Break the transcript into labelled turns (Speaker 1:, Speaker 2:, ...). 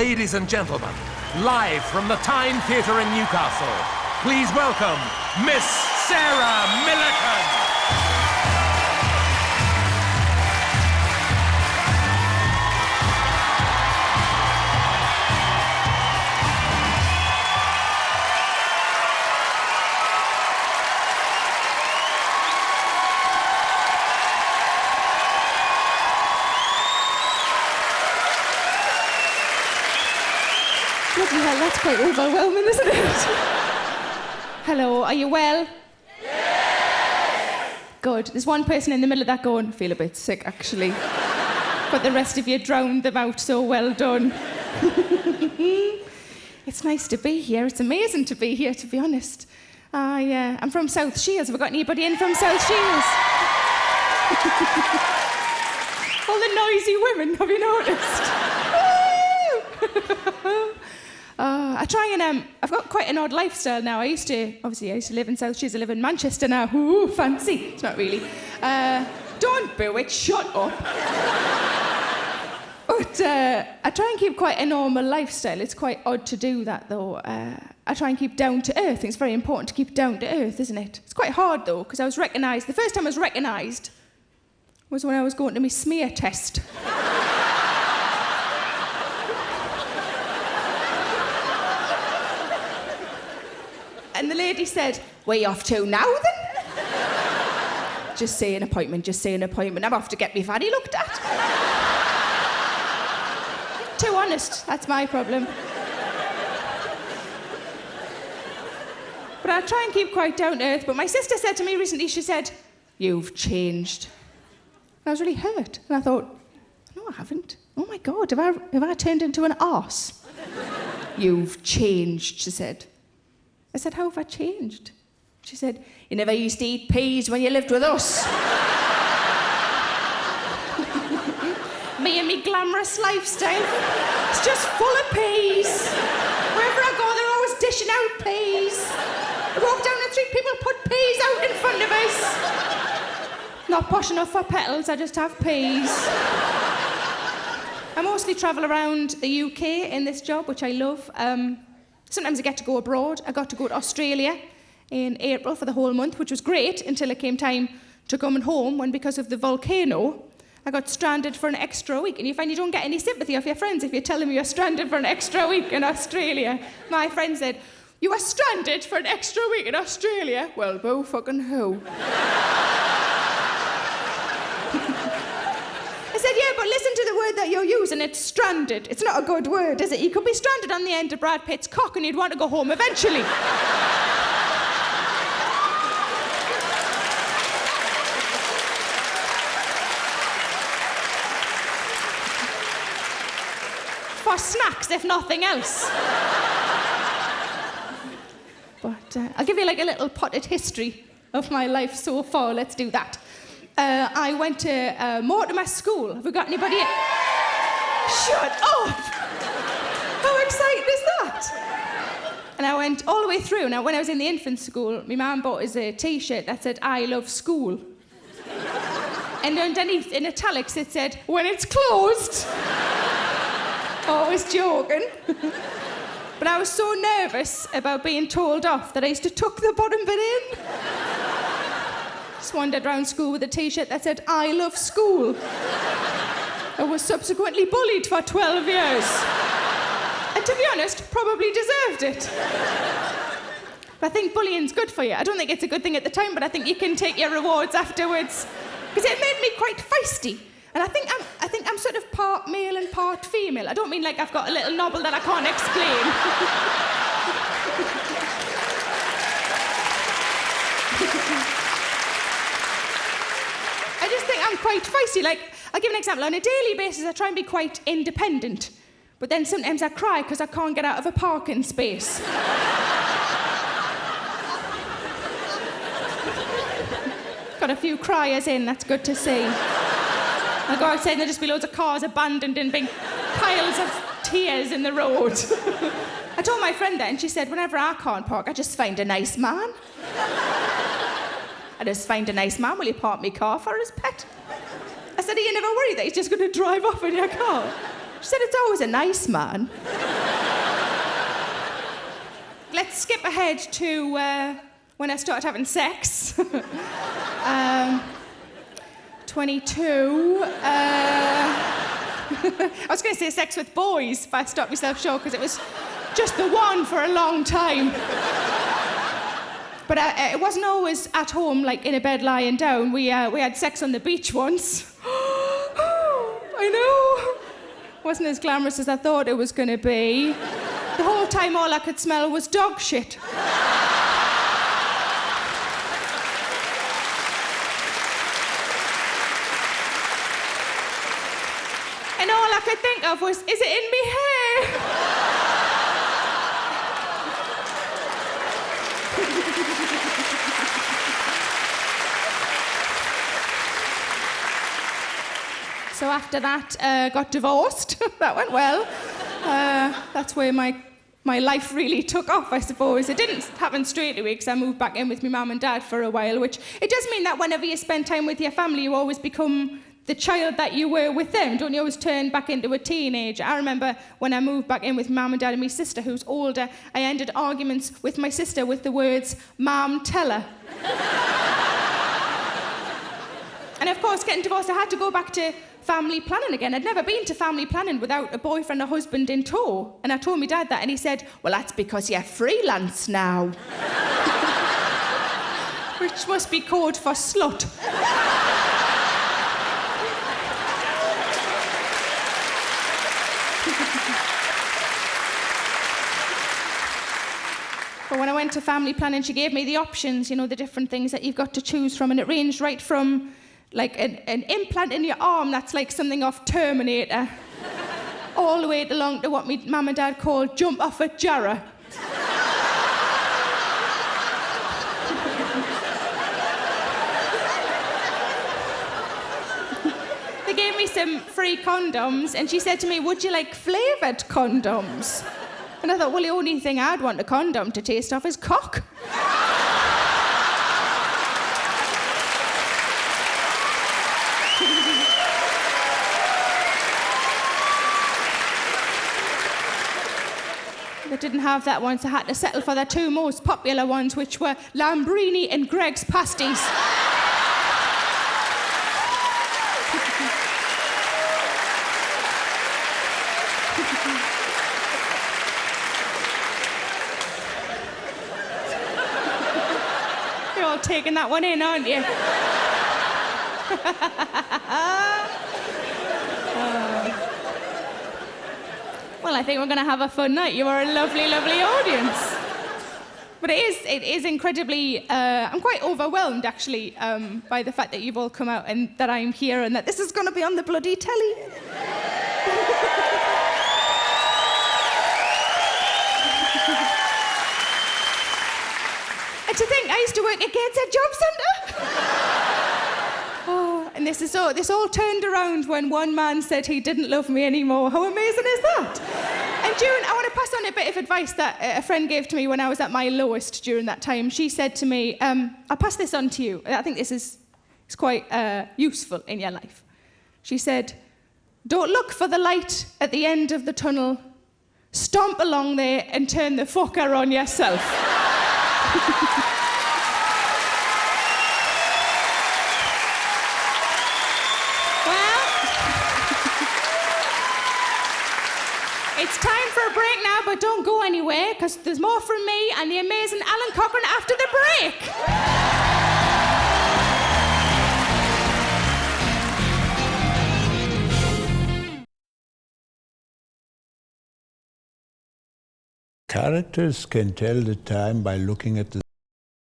Speaker 1: Ladies and gentlemen, live from the Tyne Theatre in Newcastle, please welcome Miss Sarah Millican.
Speaker 2: Bloody hell, that's quite overwhelming, isn't it? Hello, are you well?
Speaker 3: Yes!
Speaker 2: Good. There's one person in the middle of that going, feel a bit sick, actually. But the rest of you drowned them out, so well done. It's nice to be here. It's amazing to be here, to be honest. I'm from South Shields. Have I got anybody in from South Shields? All the noisy women, have you noticed? I try and, I've got quite an odd lifestyle now. I used to live in South Shields. I live in Manchester now. Ooh, fancy. It's not really. Don't boo it, shut up. But I try and keep quite a normal lifestyle. It's quite odd to do that, though. I try and keep down to earth. It's very important to keep down to earth, isn't it? It's quite hard, though, because I was recognised. The first time I was recognised was when I was going to my smear test. And the lady said, "Where you off to now, then?" Just say an appointment. I'm off to get me fanny looked at. Too honest, that's my problem. But I try and keep quite down to earth. But my sister said to me recently, she said, "You've changed." And I was really hurt. And I thought, no, I haven't. Oh my God, have I turned into an arse? "You've changed," she said. I said, "How have I changed?" She said, "You never used to eat peas when you lived with us." Me and me glamorous lifestyle. It's just full of peas. Wherever I go, they're always dishing out peas. I walk down the street, people put peas out in front of us. Not posh enough for petals, I just have peas. I mostly travel around the UK in this job, which I love. Sometimes I get to go abroad. I got to go to Australia in April for the whole month, which was great until it came time to coming home when, because of the volcano, I got stranded for an extra week. And you find you don't get any sympathy off your friends if you tell them you're stranded for an extra week in Australia. My friend said, "You were stranded for an extra week in Australia?" Well, boo fucking who? I said, "Yeah, but listen to the word that you're using. It's stranded. It's not a good word, is it? You could be stranded on the end of Brad Pitt's cock and you'd want to go home eventually." For snacks, if nothing else. But I'll give you like a little potted history of my life so far. Let's do that. I went to Mortimer School. Have we got anybody in? Shut up! How exciting is that? And I went all the way through. Now, when I was in the infant school, my mum bought us a T-shirt that said, "I love school." And underneath, in italics, it said, "When it's closed." Oh, I was joking. But I was so nervous about being told off that I used to tuck the bottom bit in. Just wandered around school with a T-shirt that said, "I love school." I was subsequently bullied for 12 years. And to be honest, probably deserved it. But I think bullying's good for you. I don't think it's a good thing at the time, but I think you can take your rewards afterwards. Because it made me quite feisty. And I think I'm sort of part male and part female. I don't mean like I've got a little nobble that I can't explain. I just think I'm quite feisty. Like, I'll give an example. On a daily basis, I try and be quite independent. But then sometimes I cry because I can't get out of a parking space. Got a few criers in, that's good to see. I go outside and there'll just be loads of cars abandoned in big piles of tears in the road. I told my friend that and she said, "Whenever I can't park, I just find a nice man." I just find a nice man, will you park my car for his pet? I said, "Are you never worried that he's just going to drive off in your car?" She said, it's always a nice man. Let's skip ahead to when I started having sex. 22. I was going to say sex with boys, but I stopped myself short because it was just the one for a long time. But it wasn't always at home, like in a bed lying down. We had sex on the beach once. I know. Wasn't as glamorous as I thought it was going to be. The whole time all I could smell was dog shit. And all I could think of was, is it in me hair? So after that, got divorced. That went well. That's where my life really took off, I suppose. It didn't happen straight away because I moved back in with my mum and dad for a while, which it does mean that whenever you spend time with your family, you always become the child that you were with them. Don't you always turn back into a teenager? I remember when I moved back in with mum and dad and my sister, who's older, I ended arguments with my sister with the words, "Mum, tell her." And of course, getting divorced, I had to go back to family planning again. I'd never been to family planning without a boyfriend or husband in tow. And I told my dad that, and he said, well, that's because you're freelance now. Which must be code for slut. But when I went to family planning, she gave me the options, you know, the different things that you've got to choose from, and it ranged right from like an implant in your arm that's like something off Terminator, all the way along to what my mum and dad called jump off a jarrah. They gave me some free condoms, and she said to me, would you like flavoured condoms? And I thought, well, the only thing I'd want a condom to taste of is cock. They didn't have that one, so I had to settle for the two most popular ones, which were Lambrini and Greg's pasties. You're all taking that one in, aren't you? Well, I think we're going to have a fun night. You are a lovely, lovely audience. But it is incredibly... I'm quite overwhelmed, actually, by the fact that you've all come out and that I'm here and that this is going to be on the bloody telly. And to think, I used to work at Gateshead Job Centre. And this all turned around when one man said he didn't love me anymore. How amazing is that? And June, I want to pass on a bit of advice that a friend gave to me when I was at my lowest during that time. She said to me, I'll pass this on to you. I think this is quite useful in your life. She said, don't look for the light at the end of the tunnel. Stomp along there and turn the fucker on yourself. It's time for a break now, but don't go anywhere, because there's more from me and the amazing Alan Cochrane after the break.
Speaker 3: Characters can tell the time by looking at the